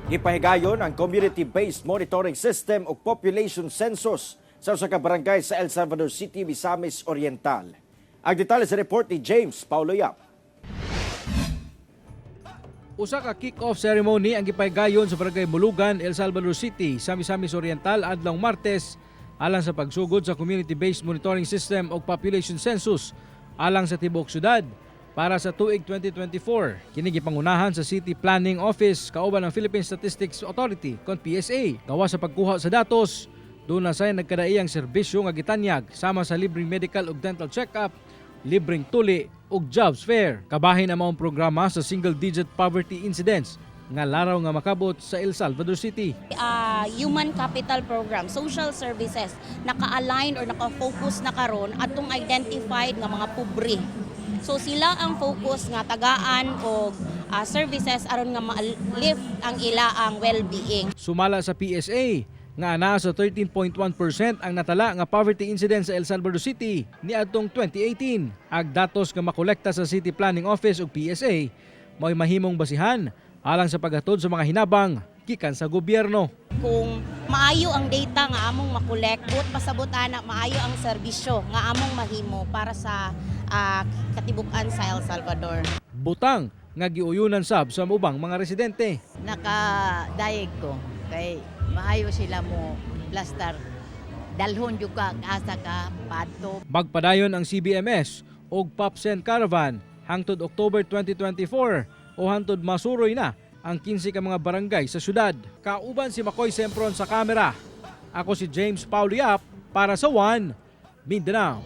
Ipahigayon ang community-based monitoring system o population census sa usa ka barangay sa El Salvador City, Misamis, Oriental. Ang detalye sa report ni James Paulo Yap. Usa ka kick-off ceremony ang gipahigayon sa barangay Mulugan, El Salvador City, sa Misamis Oriental adlong Martes alang sa pagsugod sa community-based monitoring system o population census alang sa tibuok syudad para sa tuig 2024. Kini gipangunahan sa City Planning Office kauban ng Philippine Statistics Authority kon PSA. Gawa sa pagkuha sa datos, doon na say nagkadaiyang serbisyo nga gitanyag sama sa libreng medical ug dental check-up, libreng tuli ug jobs fair. Kabahin ang maong programa sa single-digit poverty incidence nga laraw nga makabot sa El Salvador City. Human capital program, social services, naka-align or naka-focus na karon atong identified nga mga pobre. So sila ang focus nga tagaan og services aron nga ma-lift ang ilaang well-being. Sumala sa PSA nga ana sa 13.1% ang natala nga poverty incidence sa El Salvador City niadtong 2018. Ag datos nga makolekta sa City Planning Office ug PSA mo'y mahimong basihan alang sa paghatod sa mga hinabang gikan sa gobyerno. Kung maayo ang data nga among makolek, but pasabot ana maayo ang serbisyo nga among mahimo para sa katibukan sa El Salvador. Butang nga giuyunan sab sa ubang mga residente. Nakadayeg ko kay maayo sila mo plaster. Dalhon jud ka asa ka padto. Magpadayon ang CBMS og POPSEN Caravan hangtod October 2024 o hangtod masuroy na ang 15 ka mga barangay sa syudad. Kauban si Makoy Sempron sa kamera. Ako si James Paulo Yap para sa One Mindanao.